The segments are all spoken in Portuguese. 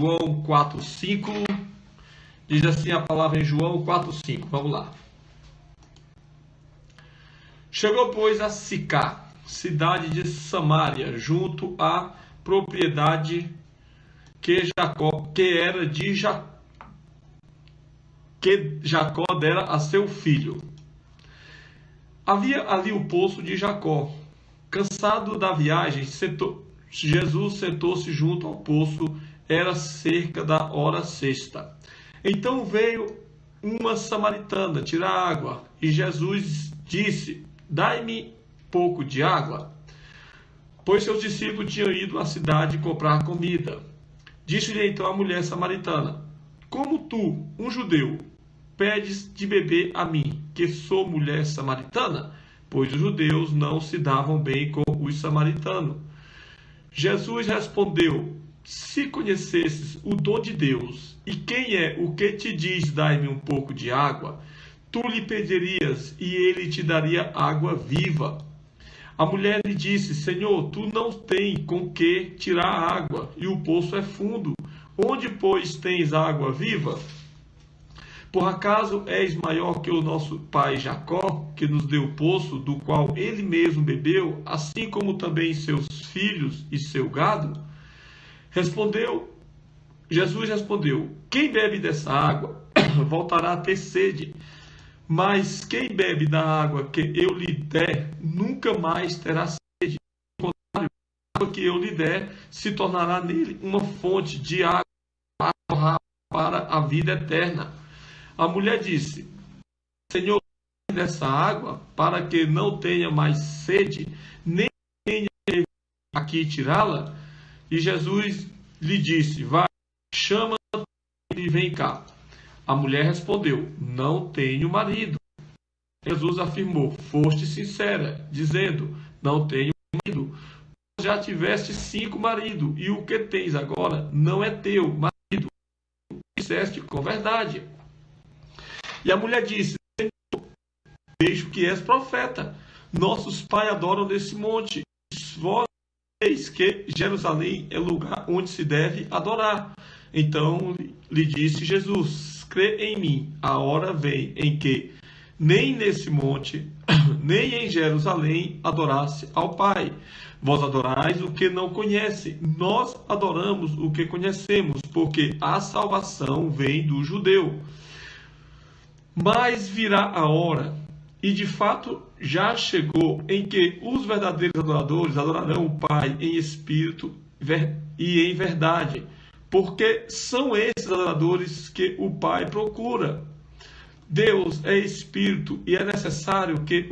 João 4:5. Diz assim a palavra em João 4:5. Vamos lá. Chegou, pois, a Sicá, cidade de Samaria, junto à propriedade que Jacó dera a seu filho. Havia ali o poço de Jacó. Cansado da viagem, Jesus sentou-se junto ao poço. Era cerca da hora sexta. Então veio uma samaritana tirar água, e Jesus disse: dai-me pouco de água, pois seus discípulos tinham ido à cidade comprar comida. Disse-lhe então a mulher samaritana: como tu, um judeu, pedes de beber a mim, que sou mulher samaritana? Pois os judeus não se davam bem com os samaritanos. Jesus respondeu: se conhecesses o dom de Deus, e quem é o que te diz, dai-me um pouco de água, tu lhe pedirias, e ele te daria água viva. A mulher lhe disse: Senhor, tu não tens com que tirar água, e o poço é fundo. Onde, pois, tens água viva? Por acaso és maior que o nosso pai Jacó, que nos deu o poço, do qual ele mesmo bebeu, assim como também seus filhos e seu gado? Jesus respondeu: quem bebe dessa água voltará a ter sede, mas quem bebe da água que eu lhe der nunca mais terá sede. Ao contrário, a água que eu lhe der se tornará nele uma fonte de água para a vida eterna. A mulher disse: Senhor, dessa água para que não tenha mais sede, nem tenha que aqui tirá-la. E Jesus lhe disse: vai, chama e vem cá. A mulher respondeu: não tenho marido. Jesus afirmou: foste sincera, dizendo: não tenho marido. Já tiveste 5 maridos, e o que tens agora não é teu marido. Disseste com verdade. E a mulher disse: Senhor, vejo que és profeta. Nossos pais adoram nesse monte. Vós sabeis que Jerusalém é lugar onde se deve adorar. Então lhe disse Jesus: crê em mim, a hora vem em que nem nesse monte, nem em Jerusalém adorasse ao Pai. Vós adorais o que não conhece, nós adoramos o que conhecemos, porque a salvação vem do judeu. Mas virá a hora, e de fato já chegou, em que os verdadeiros adoradores adorarão o Pai em espírito e em verdade, porque são esses adoradores que o Pai procura. Deus é espírito, e é necessário que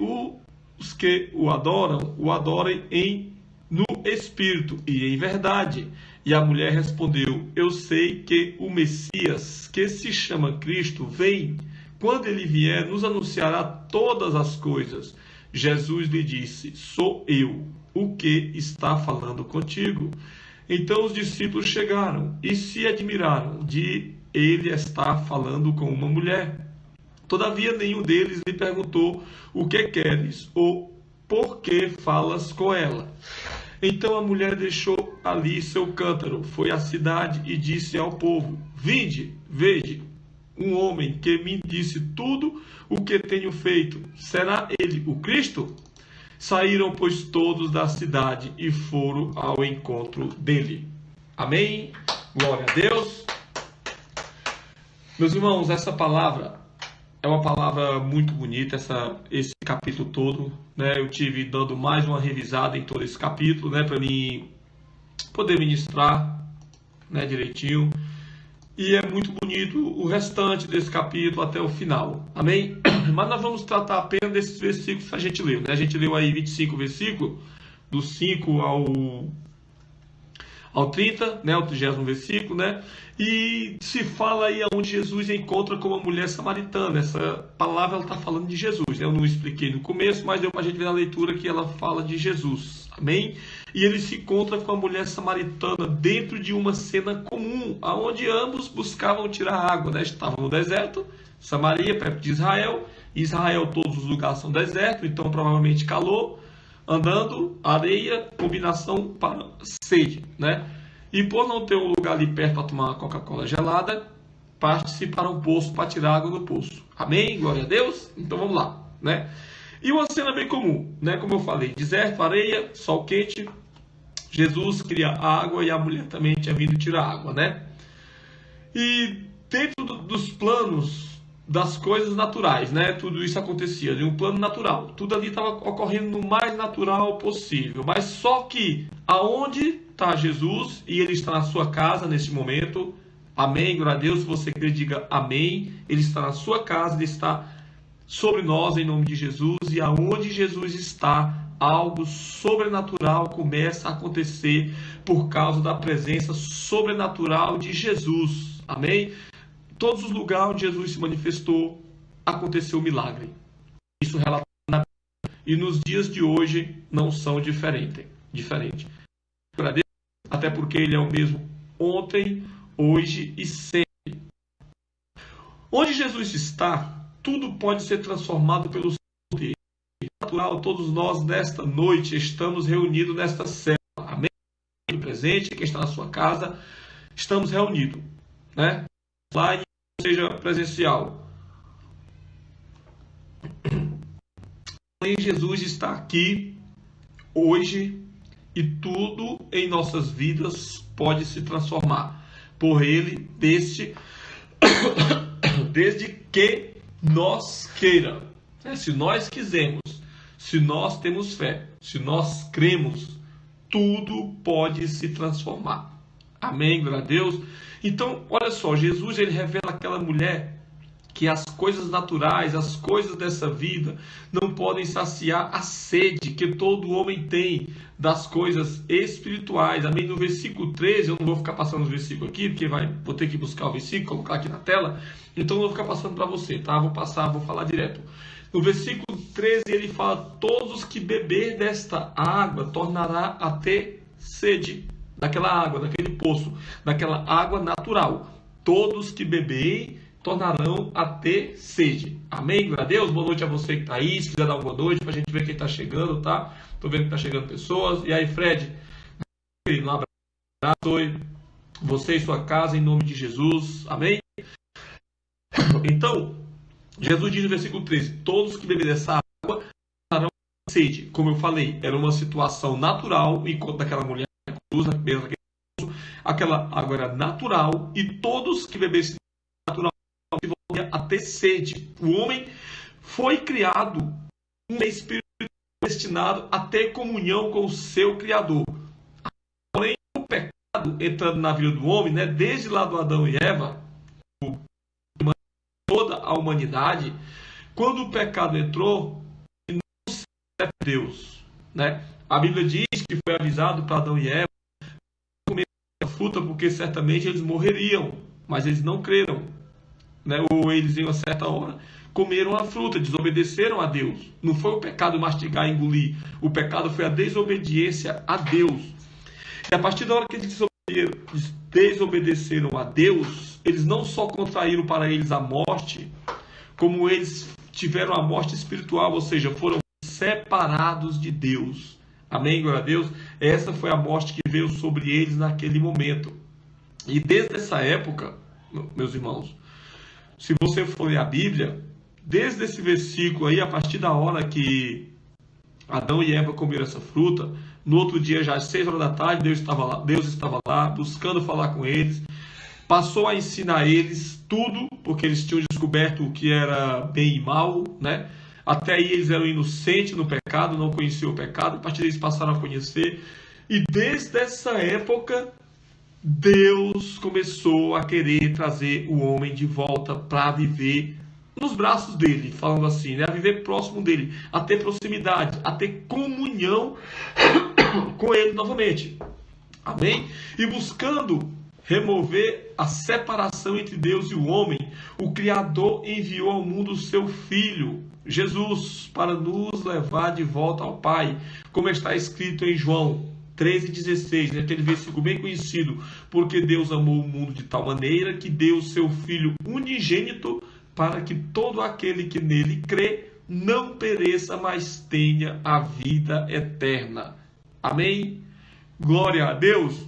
os que o adorem no espírito e em verdade. E a mulher respondeu: eu sei que o Messias, que se chama Cristo, vem. Quando ele vier, nos anunciará todas as coisas. Jesus lhe disse: sou eu, o que está falando contigo. Então os discípulos chegaram e se admiraram de ele estar falando com uma mulher. Todavia nenhum deles lhe perguntou: o que queres? Ou por que falas com ela? Então a mulher deixou ali seu cântaro, foi à cidade e disse ao povo: vinde, vede, um homem que me disse tudo o que tenho feito. Será ele o Cristo? Saíram, pois, todos da cidade e foram ao encontro dele. Amém? Glória a Deus. Meus irmãos, essa palavra é uma palavra muito bonita, esse capítulo todo, né? Eu tive dando mais uma revisada em todo esse capítulo, né? Para mim poder ministrar, né, direitinho. E é muito bonito o restante desse capítulo até o final. Amém? Mas nós vamos tratar apenas desses versículos que a gente leu, né? A gente leu aí 25 versículos, do 5 ao 30, né? O 30º versículo, né? E se fala aí onde Jesus encontra com uma mulher samaritana. Essa palavra ela está falando de Jesus, né? Eu não expliquei no começo, mas deu para a gente ver na leitura que ela fala de Jesus. Amém? E ele se encontra com a mulher samaritana dentro de uma cena comum, onde ambos buscavam tirar água, né? Estavam no deserto, Samaria, perto de Israel. Israel, todos os lugares são deserto, então provavelmente calor, andando, areia, combinação para sede, né? e por não ter um lugar ali perto para tomar uma Coca-Cola gelada, parte-se para um poço para tirar água do poço. Amém? Glória a Deus? Então vamos lá, né? E uma cena bem comum, né? Como eu falei, deserto, areia, sol quente, Jesus queria água e a mulher também tinha vindo tirar água, né? E dentro dos planos das coisas naturais, né? Tudo isso acontecia de um plano natural. Tudo ali estava ocorrendo no mais natural possível. Mas só que aonde está Jesus e ele está na sua casa neste momento? Amém, glória a Deus. Se você crê, diga amém. Ele está na sua casa, ele está sobre nós em nome de Jesus. E aonde Jesus está, algo sobrenatural começa a acontecer por causa da presença sobrenatural de Jesus. Amém? Todos os lugares onde Jesus se manifestou, aconteceu um milagre. Isso relata na Bíblia. E nos dias de hoje não são diferentes. Até porque ele é o mesmo ontem, hoje e sempre. Onde Jesus está, tudo pode ser transformado pelo poder natural. Todos nós nesta noite estamos reunidos nesta célula. Amém? Presente, quem está na sua casa, estamos reunidos, né? Online, seja presencial. Jesus está aqui hoje e tudo em nossas vidas pode se transformar por Ele desde que nós queira. Se nós quisermos, se nós temos fé, se nós cremos, tudo pode se transformar. Amém, glória a Deus. Então, olha só, Jesus ele revela àquela mulher que as coisas naturais, as coisas dessa vida, não podem saciar a sede que todo homem tem das coisas espirituais. Amém? No versículo 13, eu não vou ficar passando os versículos aqui, porque vou ter que buscar o versículo, colocar aqui na tela, então eu vou ficar passando para você, tá? Vou falar direto. No versículo 13, ele fala: todos os que beber desta água tornará a ter sede. Daquela água, daquele poço, daquela água natural. Todos que beberem tornarão a ter sede. Amém? Glória a Deus. Boa noite a você que está aí. Se quiser dar uma boa noite para a gente ver quem está chegando, tá? Estou vendo que está chegando pessoas. E aí, Fred, um abraço. Você e sua casa em nome de Jesus. Amém? Então, Jesus diz no versículo 13: todos que beberem dessa água tornarão a ter sede. Como eu falei, era uma situação natural enquanto daquela mulher aquela água era natural e todos que bebessem natural vão a ter sede. O homem foi criado um espírito destinado a ter comunhão com o seu Criador. Porém, o pecado entrando na vida do homem, né, desde lá do Adão e Eva, toda a humanidade, quando o pecado entrou, não serve a Deus, né? A Bíblia diz que foi avisado para Adão e Eva comer a fruta porque certamente eles morreriam, mas eles não creram, né? Ou eles em uma certa hora comeram a fruta, desobedeceram a Deus. Não foi o pecado mastigar e engolir, o pecado foi a desobediência a Deus. E a partir da hora que eles desobedeceram a Deus, eles não só contraíram para eles a morte, como eles tiveram a morte espiritual, ou seja, foram separados de Deus. Amém, glória a Deus. Essa foi a morte que veio sobre eles naquele momento. E desde essa época, meus irmãos, se você for ler a Bíblia, desde esse versículo aí, a partir da hora que Adão e Eva comeram essa fruta, no outro dia, já às 6 horas da tarde, Deus estava lá buscando falar com eles, passou a ensinar eles tudo, porque eles tinham descoberto o que era bem e mal, né? Até aí eles eram inocentes no pecado, não conheciam o pecado, a partir daí eles passaram a conhecer. E desde essa época, Deus começou a querer trazer o homem de volta para viver nos braços dele, falando assim, né? A viver próximo dele, a ter proximidade, a ter comunhão com ele novamente. Amém? E buscando remover a separação entre Deus e o homem, o Criador enviou ao mundo o seu Filho, Jesus, para nos levar de volta ao Pai, como está escrito em João 13,16, aquele versículo bem conhecido: porque Deus amou o mundo de tal maneira que deu o seu Filho unigênito, para que todo aquele que nele crê não pereça, mas tenha a vida eterna. Amém? Glória a Deus.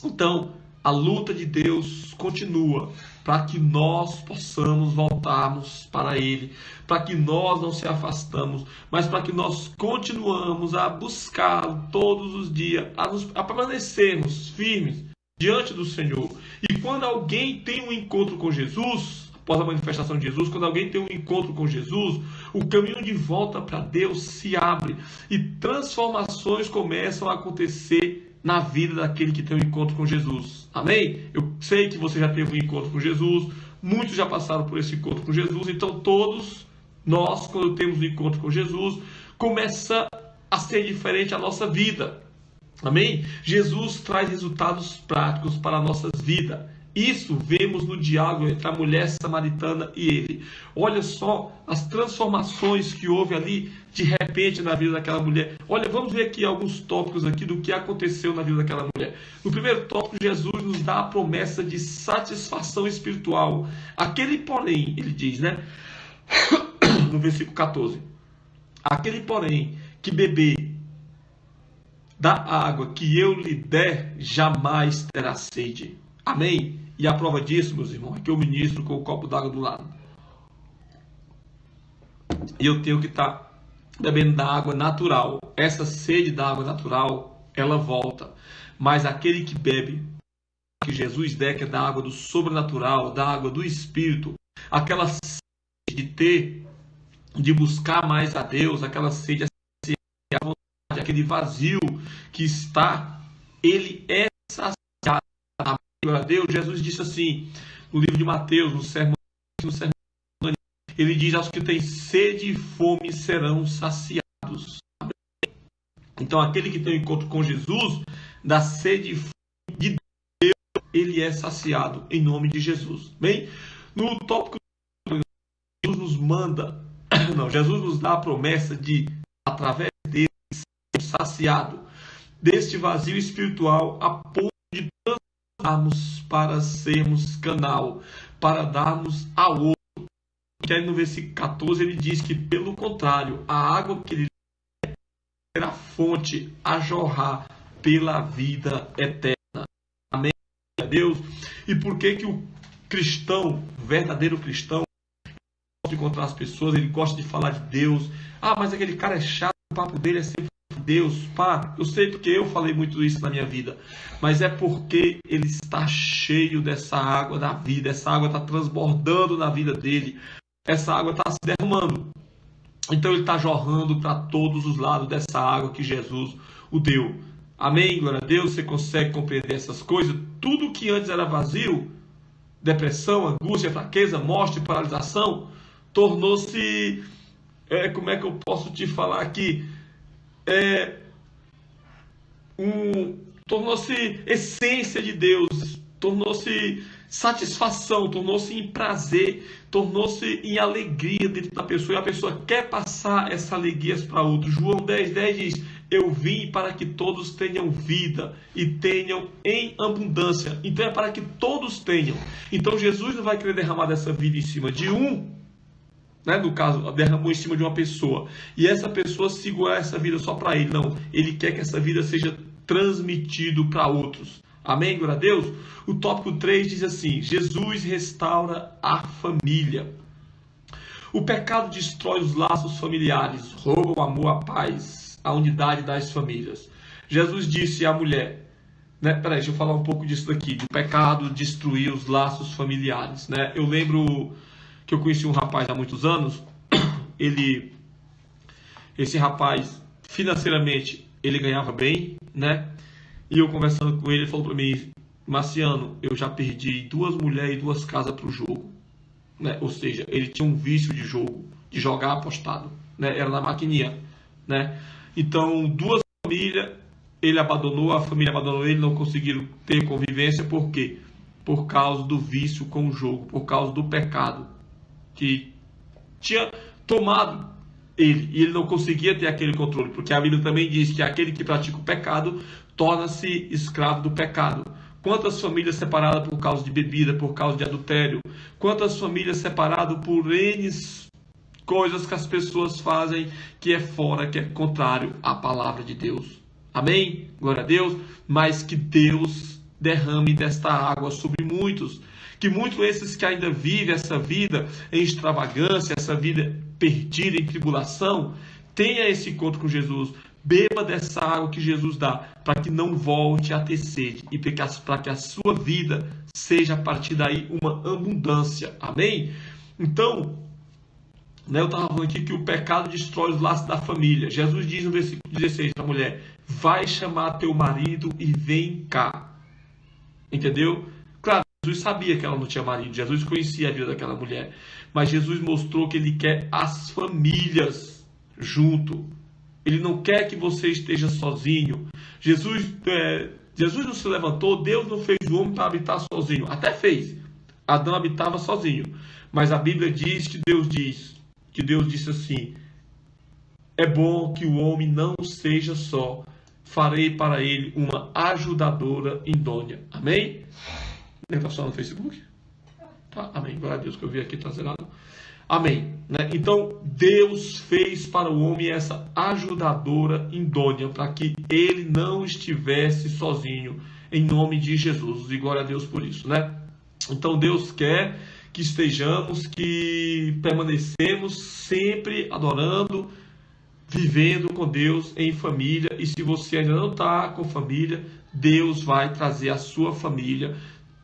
Então, a luta de Deus continua para que nós possamos voltarmos para Ele, para que nós não se afastamos, mas para que nós continuamos a buscá-lo todos os dias, a permanecermos firmes diante do Senhor. E quando alguém tem um encontro com Jesus, após a manifestação de Jesus, quando alguém tem um encontro com Jesus, o caminho de volta para Deus se abre e transformações começam a acontecer na vida daquele que tem um encontro com Jesus. Amém? Eu sei que você já teve um encontro com Jesus, muitos já passaram por esse encontro com Jesus, então todos nós, quando temos um encontro com Jesus, começa a ser diferente a nossa vida. Amém? Jesus traz resultados práticos para a nossa vida. Isso vemos no diálogo entre a mulher samaritana e ele. Olha só as transformações que houve ali de repente na vida daquela mulher. Olha, vamos ver aqui alguns tópicos aqui do que aconteceu na vida daquela mulher. No primeiro tópico, Jesus nos dá a promessa de satisfação espiritual. Aquele porém, ele diz, né? No versículo 14. Aquele porém que beber da água que eu lhe der, jamais terá sede. Amém? E a prova disso, meus irmãos, é que eu ministro com o copo d'água do lado. E eu tenho que estar bebendo da água natural. Essa sede da água natural, ela volta. Mas aquele que bebe, que Jesus der, que é da água do sobrenatural, da água do Espírito, aquela sede de ter, de buscar mais a Deus, aquela sede, a vontade, aquele vazio que está, ele é saciado. A Deus, Jesus disse assim, no livro de Mateus, no sermão, ele diz: aos que têm sede e fome serão saciados. Então, aquele que tem um encontro com Jesus, da sede e fome de Deus, ele é saciado, em nome de Jesus. Bem, no tópico, Jesus nos manda, Jesus nos dá a promessa de, através dele, ser saciado deste vazio espiritual, a ponto de transformarmos para sermos canal, para darmos ao outro. Que aí no versículo 14 ele diz que, pelo contrário, a água que ele será fonte a jorrar pela vida eterna. Amém? Deus. E por que que o cristão, o verdadeiro cristão, gosta de encontrar as pessoas, ele gosta de falar de Deus? Ah, mas aquele cara é chato, o papo dele é sempre Deus. Pá, eu sei porque eu falei muito isso na minha vida, mas é porque ele está cheio dessa água da vida, essa água está transbordando na vida dele, essa água está se derramando, então ele está jorrando para todos os lados dessa água que Jesus o deu. Amém? Glória a Deus. Você consegue compreender essas coisas? Tudo que antes era vazio, depressão, angústia, fraqueza, morte, paralisação, tornou-se, como é que eu posso te falar aqui? Tornou-se essência de Deus, tornou-se satisfação, tornou-se em prazer, tornou-se em alegria dentro da pessoa, e a pessoa quer passar essa alegria para outros. João 10,10 diz: eu vim para que todos tenham vida e tenham em abundância. Então é para que todos tenham. Então Jesus não vai querer derramar dessa vida em cima de um, né? No caso, derramou em cima de uma pessoa, e essa pessoa segurar essa vida só para ele. Não, ele quer que essa vida seja transmitido para outros. Amém? Glória a Deus. O tópico 3 diz assim: Jesus restaura a família. O pecado destrói os laços familiares, rouba o amor, a paz, a unidade das famílias. Jesus disse à mulher, né? Peraí, deixa eu falar um pouco disso daqui, do pecado destruir os laços familiares, né? Eu lembro que eu conheci um rapaz há muitos anos. Esse rapaz, financeiramente, ele ganhava bem, né? E eu conversando com ele, ele falou para mim: Marciano, eu já perdi 2 mulheres e 2 casas para o jogo, né? Ou seja, ele tinha um vício de jogo, de jogar apostado, né? Era na maquininha, né? Então, 2 famílias, ele abandonou, a família abandonou ele, não conseguiram ter convivência. Por quê? Por causa do vício com o jogo, por causa do pecado que tinha tomado ele, e ele não conseguia ter aquele controle, porque a Bíblia também diz que aquele que pratica o pecado torna-se escravo do pecado. Quantas famílias separadas por causa de bebida, por causa de adultério? Quantas famílias separadas por N coisas que as pessoas fazem que é fora, que é contrário à palavra de Deus. Amém? Glória a Deus. Mas que Deus derrame desta água sobre muitos. Que muitos esses que ainda vivem essa vida em extravagância, essa vida perdida em tribulação, tenha esse encontro com Jesus. Beba dessa água que Jesus dá, para que não volte a ter sede e para que a sua vida seja a partir daí uma abundância. Amém? Então, eu estava falando aqui que o pecado destrói os laços da família. Jesus diz no versículo 16 para a mulher: vai chamar teu marido e vem cá. Entendeu? Claro, Jesus sabia que ela não tinha marido. Jesus conhecia a vida daquela mulher. Mas Jesus mostrou que ele quer as famílias junto. Ele não quer que você esteja sozinho. Jesus não se levantou, Deus não fez o homem para habitar sozinho. Até fez. Adão habitava sozinho. Mas a Bíblia diz que Deus disse assim: é bom que o homem não seja só. Farei para ele uma ajudadora idônea. Amém? Está só no Facebook? Tá, amém. Glória a Deus que eu vi aqui, está zerado. Amém. Então, Deus fez para o homem essa ajudadora idônea, para que ele não estivesse sozinho, em nome de Jesus. E glória a Deus por isso, Então, Deus quer que estejamos, que permanecemos sempre adorando, vivendo com Deus em família. E se você ainda não está com família, Deus vai trazer a sua família.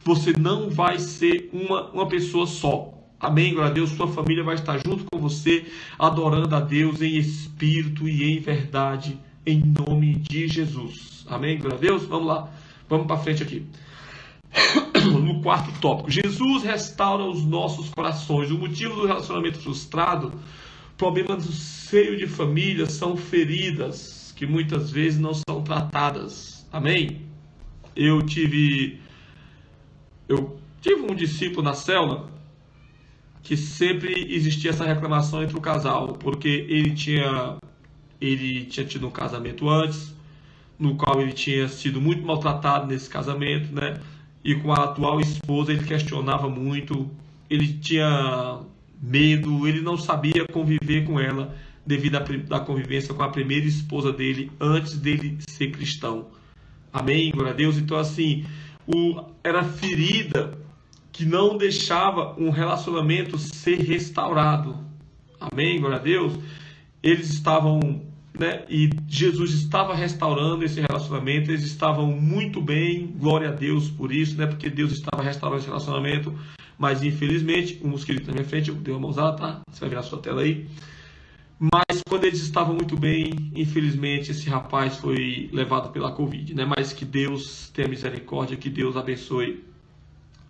Você não vai ser uma pessoa só. Amém, glória a Deus. Sua família vai estar junto com você, adorando a Deus em espírito e em verdade, em nome de Jesus. Amém, glória a Deus. Vamos lá, vamos para frente aqui. No quarto tópico, Jesus restaura os nossos corações. O motivo do relacionamento frustrado, problemas do seio de família, são feridas que muitas vezes não são tratadas. Amém? Eu tive um discípulo na célula que sempre existia essa reclamação entre o casal, porque ele tinha tido um casamento antes, no qual ele tinha sido muito maltratado nesse casamento, E com a atual esposa ele questionava muito, ele tinha medo, ele não sabia conviver com ela devido à convivência com a primeira esposa dele antes dele ser cristão. Amém, glória a Deus. Então assim, era ferida que não deixava um relacionamento ser restaurado. Amém, glória a Deus. Eles estavam, e Jesus estava restaurando esse relacionamento, eles estavam muito bem, glória a Deus por isso, porque Deus estava restaurando esse relacionamento, mas infelizmente, o mosquito na minha frente, eu dei uma mãozada, tá? Você vai ver na sua tela aí. Mas quando eles estavam muito bem, infelizmente, esse rapaz foi levado pela Covid, Mas que Deus tenha misericórdia, que Deus abençoe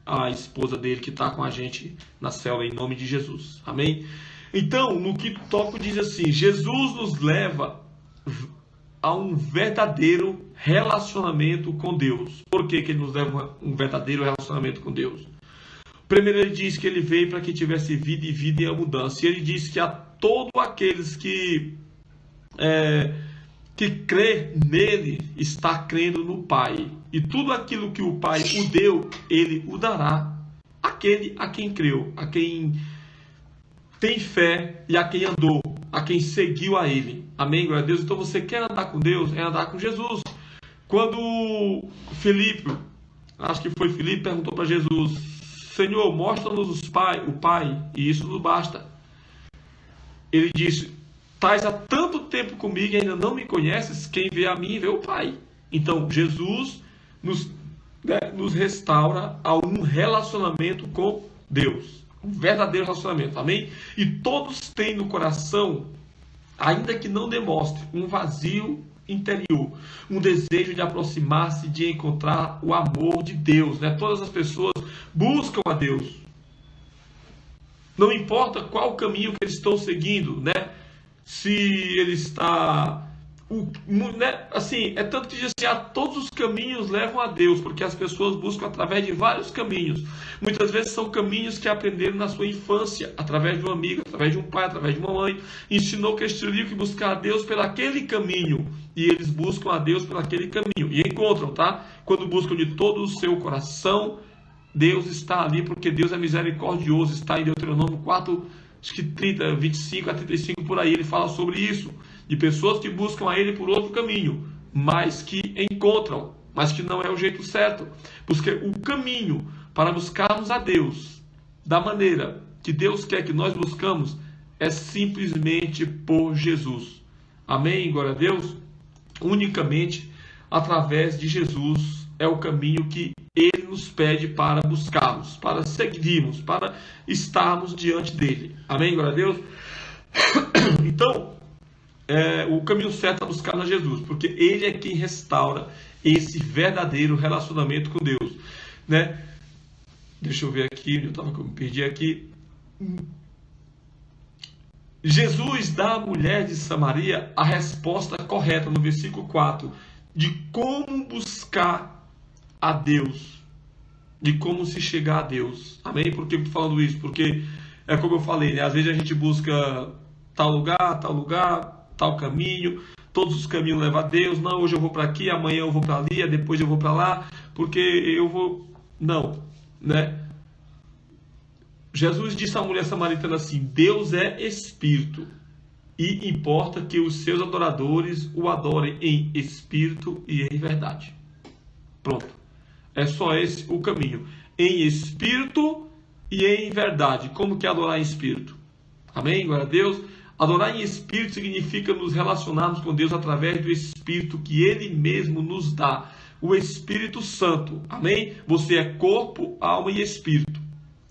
a esposa dele que está com a gente na célula, em nome de Jesus. Amém? Então, no quinto tópico diz assim: Jesus nos leva a um verdadeiro relacionamento com Deus. Por que ele nos leva a um verdadeiro relacionamento com Deus? Primeiro ele diz que ele veio para que tivesse vida e vida em abundância. Ele diz que a todos aqueles que crê nele está crendo no Pai. E tudo aquilo que o Pai o deu, ele o dará àquele a quem creu, a quem tem fé e a quem andou, a quem seguiu a ele. Amém, glória a Deus. Então você quer andar com Deus, é andar com Jesus. Quando Filipe, acho que foi Filipe, perguntou para Jesus: Senhor, mostra-nos o Pai, e isso nos basta. Ele disse: estás há tanto tempo comigo e ainda não me conheces, quem vê a mim vê o Pai. Então Jesus nos restaura a um relacionamento com Deus, um verdadeiro relacionamento, amém? E todos têm no coração, ainda que não demonstre, um vazio interior, um desejo de aproximar-se, de encontrar o amor de Deus, Todas as pessoas buscam a Deus, não importa qual caminho que eles estão seguindo, se ele está, assim, é tanto que diz assim: todos os caminhos levam a Deus, porque as pessoas buscam através de vários caminhos. Muitas vezes são caminhos que aprenderam na sua infância, através de um amigo, através de um pai, através de uma mãe, ensinou que eles teriam que buscar a Deus pelo aquele caminho, e eles buscam a Deus pelo aquele caminho, e encontram, Quando buscam de todo o seu coração, Deus está ali, porque Deus é misericordioso. Está em Deuteronômio 4, acho que 30, 25 a 35, por aí, ele fala sobre isso, de pessoas que buscam a ele por outro caminho, mas que encontram. mas que não é o jeito certo, porque o caminho para buscarmos a Deus da maneira que Deus quer que nós buscamos é simplesmente por Jesus. Amém? Glória a Deus. Unicamente através de Jesus é o caminho que Ele nos pede para buscarmos, para seguirmos, para estarmos diante dele. Amém? Glória a Deus. Então, o caminho certo é buscar a Jesus, porque Ele é quem restaura esse verdadeiro relacionamento com Deus, né? Deixa eu ver aqui, eu me perdi aqui. Jesus dá à mulher de Samaria a resposta correta no versículo 4 de como buscar a Deus, de como se chegar a Deus. Amém? Por que eu estou falando isso? Porque é como eu falei, né? Às vezes a gente busca tal lugar, tal caminho, todos os caminhos levam a Deus. Não, hoje eu vou para aqui, amanhã eu vou para ali, depois eu vou para lá, porque eu vou... Não, né? Jesus disse à mulher samaritana assim: Deus é espírito e importa que os seus adoradores o adorem em espírito e em verdade. Pronto. É só esse o caminho. Em espírito e em verdade. Como que é adorar em espírito? Amém? Glória a Deus. Adorar em espírito significa nos relacionarmos com Deus através do Espírito que Ele mesmo nos dá. O Espírito Santo. Amém? Você é corpo, alma e espírito.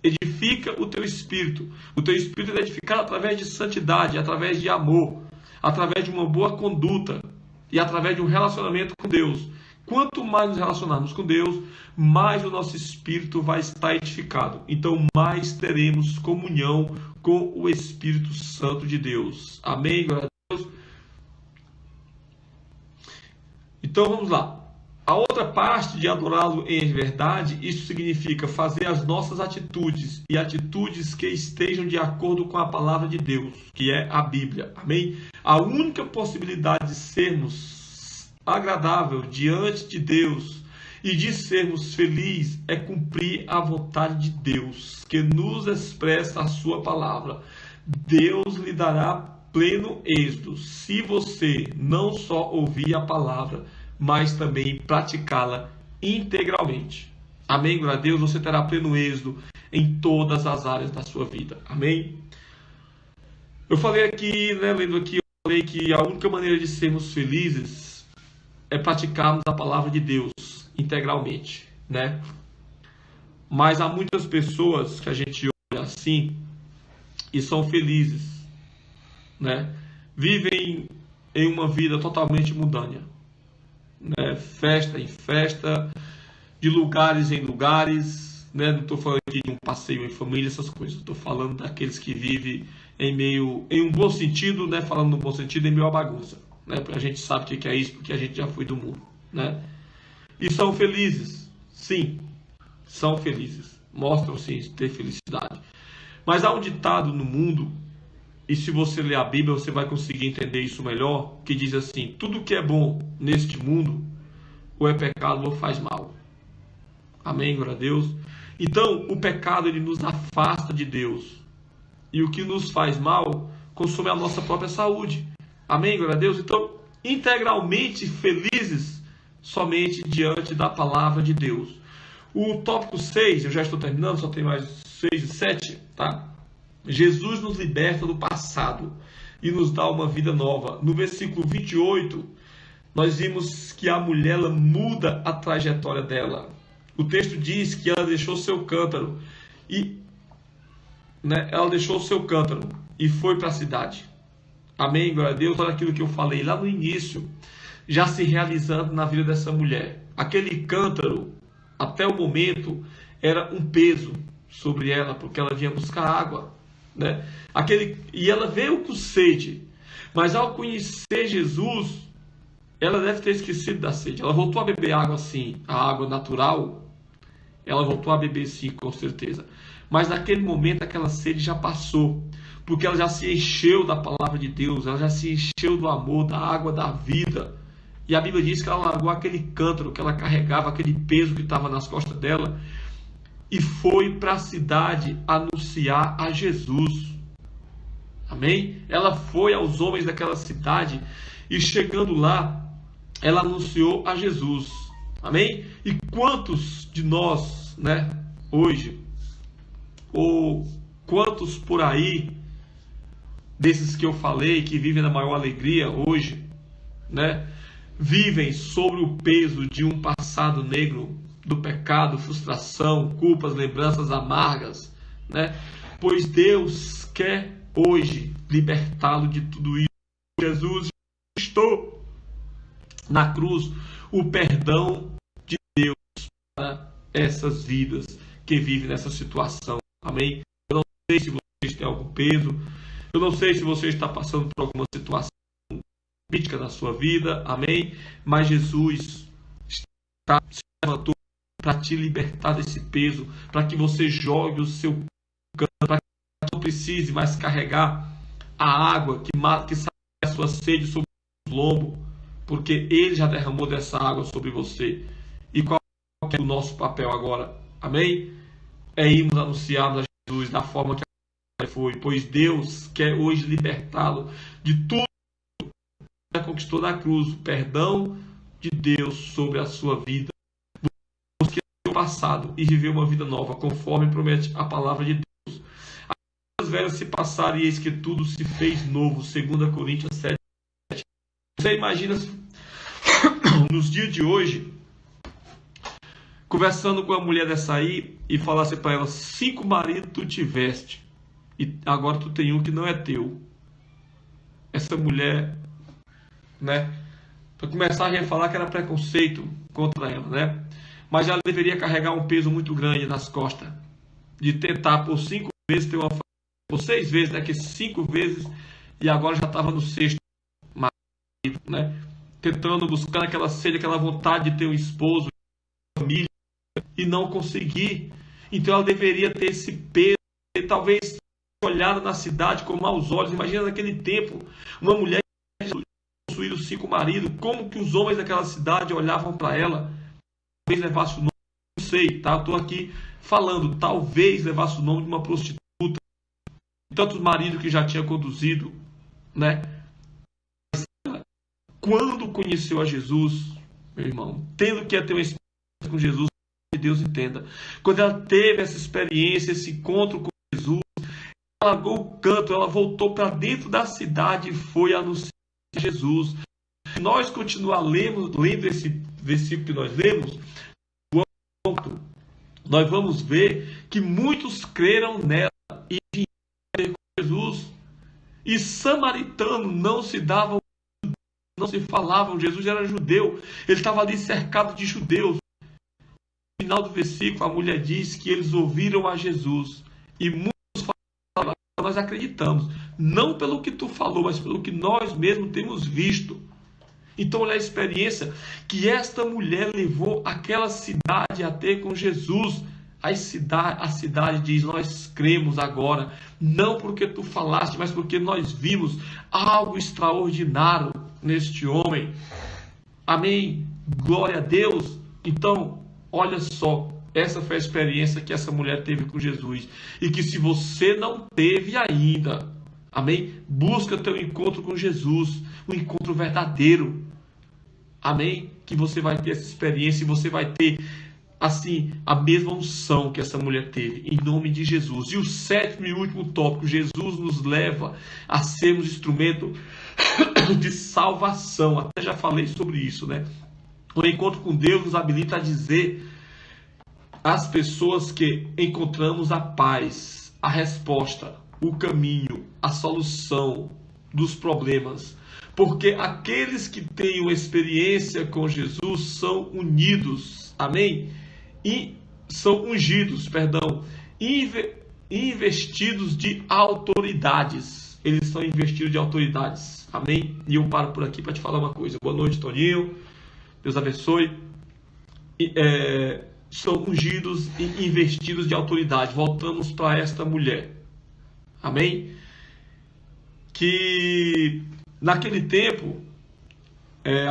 Edifica o teu espírito. O teu espírito é edificado através de santidade, através de amor, através de uma boa conduta e através de um relacionamento com Deus. Quanto mais nos relacionarmos com Deus, mais o nosso espírito vai estar edificado. Então, mais teremos comunhão com o Espírito Santo de Deus. Amém? Glória a Deus. Então, vamos lá. A outra parte de adorá-lo em verdade, isso significa fazer as nossas atitudes e atitudes que estejam de acordo com a palavra de Deus, que é a Bíblia. Amém? A única possibilidade de sermos agradável diante de Deus e de sermos felizes é cumprir a vontade de Deus, que nos expressa a sua palavra. Deus lhe dará pleno êxito se você não só ouvir a palavra, mas também praticá-la integralmente. Amém? Glória a Deus. Você terá pleno êxito em todas as áreas da sua vida. Amém? Eu falei aqui, né, lendo aqui, eu falei que a única maneira de sermos felizes é praticarmos a palavra de Deus integralmente, né? Mas há muitas pessoas que a gente olha assim e são felizes, né? Vivem em uma vida totalmente mundânea, né? Festa em festa, de lugares em lugares, né? Não estou falando aqui de um passeio em família, essas coisas. Estou falando daqueles que vivem em meio, em um bom sentido, né? Falando no bom sentido, em meio à bagunça, né? A gente sabe o que é isso, porque a gente já foi do mundo, né? E são felizes, sim, são felizes, mostram sim ter felicidade. Mas há um ditado no mundo, e se você ler a Bíblia você vai conseguir entender isso melhor, que diz assim: tudo que é bom neste mundo, ou é pecado ou faz mal. Amém, glória a Deus. Então o pecado ele nos afasta de Deus, e o que nos faz mal consome a nossa própria saúde. Amém, glória a Deus. Então, integralmente felizes somente diante da palavra de Deus. O tópico 6, eu já estou terminando, só tem mais 6 e 7, tá? Jesus nos liberta do passado e nos dá uma vida nova. No versículo 28, nós vimos que a mulher ela muda a trajetória dela. O texto diz que ela deixou seu cântaro e, né, ela deixou seu cântaro e foi para a cidade. Amém, glória a Deus. Olha aquilo que eu falei lá no início, já se realizando na vida dessa mulher. Aquele cântaro, até o momento, era um peso sobre ela, porque ela vinha buscar água, né? E ela veio com sede, mas ao conhecer Jesus, ela deve ter esquecido da sede. Ela voltou a beber água sim, a água natural, ela voltou a beber sim, com certeza. Mas naquele momento aquela sede já passou, porque ela já se encheu da palavra de Deus, ela já se encheu do amor, da água da vida. E a Bíblia diz que ela largou aquele cântaro que ela carregava, aquele peso que estava nas costas dela, e foi para a cidade anunciar a Jesus. Amém? Ela foi aos homens daquela cidade e chegando lá, ela anunciou a Jesus. Amém? E quantos de nós, né, hoje, ou quantos por aí, desses que eu falei, que vivem na maior alegria hoje, né, vivem sobre o peso de um passado negro, do pecado, frustração, culpas, lembranças amargas, né? Pois Deus quer hoje libertá-lo de tudo isso. Jesus estou na cruz o perdão de Deus para essas vidas que vivem nessa situação. Amém? Eu não sei se vocês têm algum peso, eu não sei se você está passando por alguma situação crítica na sua vida, amém? Mas Jesus está se levantou para te libertar desse peso, para que você jogue o seu canto, para que não precise mais carregar a água que sai a sua sede sobre o lombo, porque Ele já derramou dessa água sobre você. E qual é o nosso papel agora? Amém? É irmos anunciar a Jesus da forma que ele foi, pois Deus quer hoje libertá-lo de tudo que conquistou na cruz, o perdão de Deus sobre a sua vida. Busque o passado e viver uma vida nova, conforme promete a palavra de Deus. As velhas se passaram e eis que tudo se fez novo, 2 Coríntios 7. Você imagina nos dias de hoje, conversando com uma mulher dessa aí e falasse para ela: 5 maridos tu tiveste e agora tu tem um que não é teu. Essa mulher, né, para começar, a gente falar que era preconceito contra ela, né? Mas ela deveria carregar um peso muito grande nas costas, de tentar por 5 vezes ter uma família, por 6 vezes, né? Que 5 vezes, e agora já estava no 6º marido, né? Tentando, buscando aquela sede, aquela vontade de ter um esposo, família, e não conseguir. Então ela deveria ter esse peso, e talvez olhada na cidade com maus olhos. Imagina naquele tempo, uma mulher possuído 5 maridos, como que os homens daquela cidade olhavam para ela? Talvez levasse o nome, não sei, tá? Estou aqui falando, talvez levasse o nome de uma prostituta, tantos maridos que já tinha conduzido, né? Mas quando conheceu a Jesus, meu irmão, tendo que ter uma experiência com Jesus, que Deus entenda, quando ela teve essa experiência, esse encontro com Jesus, ela largou o canto, ela voltou para dentro da cidade e foi anunciar Jesus. Se nós continuarmos lendo esse versículo que nós lemos, nós vamos ver que muitos creram nela e vieram com Jesus. E samaritano não se davam, não se falavam. Jesus era judeu, ele estava ali cercado de judeus. No final do versículo, a mulher diz que eles ouviram a Jesus e muitos falaram: nós acreditamos, não pelo que tu falou, mas pelo que nós mesmos temos visto. Então olha a experiência que esta mulher levou aquela cidade a ter com Jesus. A cidade diz: nós cremos agora, não porque tu falaste, mas porque nós vimos algo extraordinário neste homem. Amém? Glória a Deus. Então, olha só, essa foi a experiência que essa mulher teve com Jesus. E que se você não teve ainda, amém? Busca teu encontro com Jesus, um encontro verdadeiro. Amém? Que você vai ter essa experiência e você vai ter, assim, a mesma unção que essa mulher teve, em nome de Jesus. E o 7º e último tópico: Jesus nos leva a sermos instrumento de salvação. Até já falei sobre isso, né? O encontro com Deus nos habilita a dizer às pessoas que encontramos a paz, a resposta, o caminho, a solução dos problemas. Porque aqueles que têm uma experiência com Jesus são unidos, amém? E são ungidos, investidos de autoridades. Eles são investidos de autoridades, amém? E eu paro por aqui para te falar uma coisa. Boa noite, Toninho. Deus abençoe. São ungidos e investidos de autoridade. Voltamos para esta mulher, amém? Que naquele tempo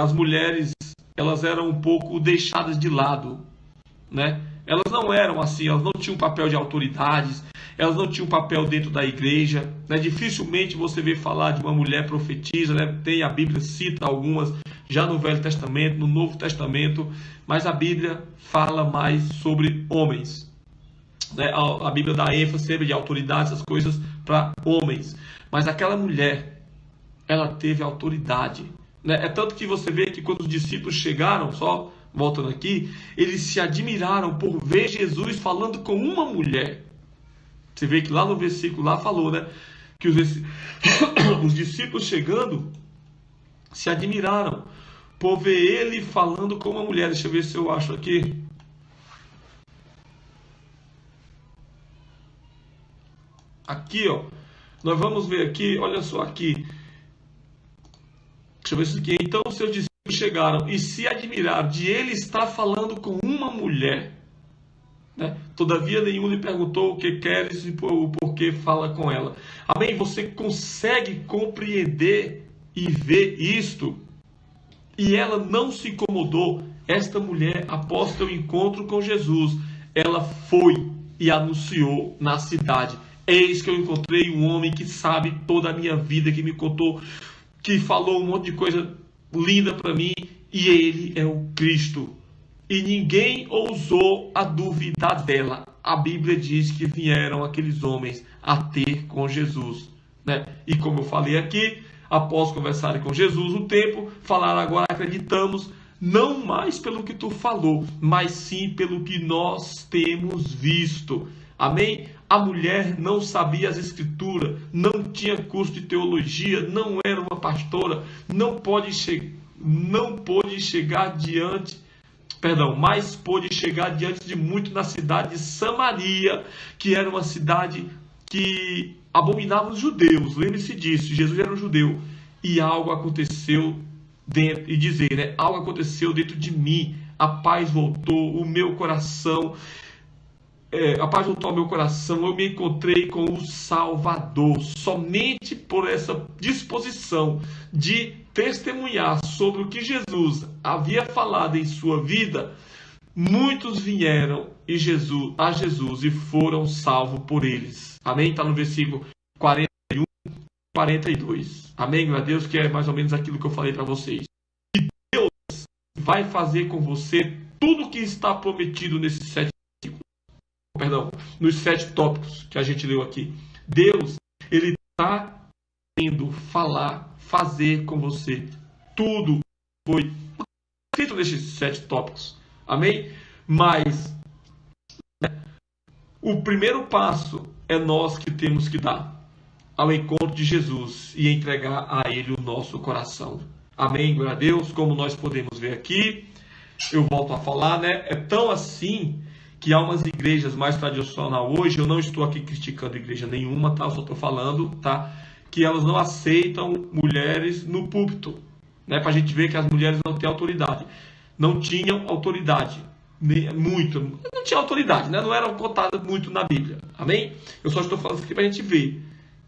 as mulheres, elas eram um pouco deixadas de lado, né? Elas não eram assim, elas não tinham papel de autoridades, elas não tinham papel dentro da igreja, né? Dificilmente você vê falar de uma mulher profetisa, né? Tem, a Bíblia cita algumas já no Velho Testamento, no Novo Testamento, mas a Bíblia fala mais sobre homens, né? A Bíblia dá ênfase sempre de autoridade, essas coisas para homens, mas aquela mulher, ela teve autoridade, né? É tanto que você vê que quando os discípulos chegaram, só voltando aqui, eles se admiraram por ver Jesus falando com uma mulher. Você vê que lá no versículo lá falou, né, que os discípulos chegando se admiraram por ver ele falando com uma mulher. Deixa eu ver se eu acho aqui. Aqui, ó, nós vamos ver aqui, olha só aqui. Deixa eu ver isso aqui. Então os seus discípulos chegaram e se admiraram de ele estar falando com uma mulher, né? Todavia nenhum lhe perguntou o que queres e o porquê fala com ela. Amém? Você consegue compreender e ver isto? E ela não se incomodou. Esta mulher, após seu encontro com Jesus, ela foi e anunciou na cidade: eis que eu encontrei um homem que sabe toda a minha vida, que me contou, que falou um monte de coisa linda para mim, e ele é o Cristo. E ninguém ousou a duvidar dela. A Bíblia diz que vieram aqueles homens a ter com Jesus, né? E como eu falei aqui, após conversarem com Jesus um tempo, falaram: agora acreditamos, não mais pelo que tu falou, mas sim pelo que nós temos visto. Amém? A mulher não sabia as escrituras, não tinha curso de teologia, não era uma pastora, mas pôde chegar diante de muito na cidade de Samaria, que era uma cidade que abominava os judeus. Lembre-se disso, Jesus era um judeu. E algo aconteceu dentro, e dizer, né? Algo aconteceu dentro de mim, a paz voltou, o meu coração... a paz voltou ao meu coração, eu me encontrei com o Salvador. Somente por essa disposição de testemunhar sobre o que Jesus havia falado em sua vida, muitos vieram a Jesus e foram salvos por eles. Amém? Está no versículo 41, 42. Amém? Glória a Deus, que é mais ou menos aquilo que eu falei para vocês. E Deus vai fazer com você tudo o que está prometido nesses 7 nos 7 tópicos que a gente leu aqui. Deus, ele está querendo fazer com você tudo foi escrito nesses 7 tópicos. Amém? Mas, né, o primeiro passo é nós que temos que dar ao encontro de Jesus e entregar a ele o nosso coração. Amém? Glória a Deus. Como nós podemos ver aqui, eu volto a falar, né? É tão assim que há umas igrejas mais tradicionais hoje, eu não estou aqui criticando igreja nenhuma, tá? Eu só estou falando, tá? Que elas não aceitam mulheres no púlpito, né? Para a gente ver que as mulheres não têm autoridade. Não tinham autoridade, não tinha autoridade, né? Não eram cotadas muito na Bíblia, amém? Eu só estou falando isso aqui para a gente ver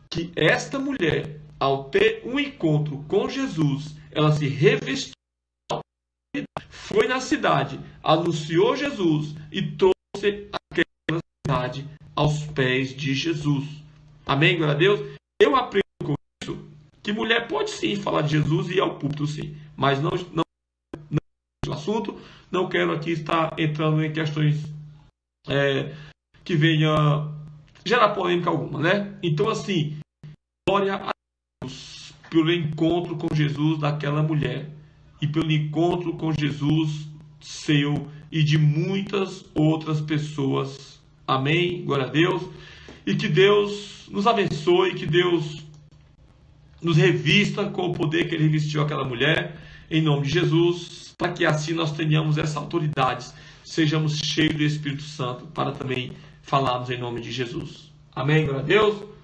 que esta mulher, ao ter um encontro com Jesus, ela se revestiu, foi na cidade, anunciou Jesus e trouxe aquela cidade aos pés de Jesus. Amém, glória a Deus? Eu aprendo com isso que mulher pode sim falar de Jesus e ir ao púlpito sim, mas não é o assunto. Não quero aqui estar entrando em questões que venha gerar polêmica alguma, né? Então assim, glória a Deus pelo encontro com Jesus daquela mulher e pelo encontro com Jesus seu e de muitas outras pessoas. Amém? Glória a Deus. E que Deus nos abençoe, que Deus nos revista com o poder que ele revestiu aquela mulher, em nome de Jesus, para que assim nós tenhamos essa autoridade, sejamos cheios do Espírito Santo, para também falarmos em nome de Jesus. Amém? Glória a Deus.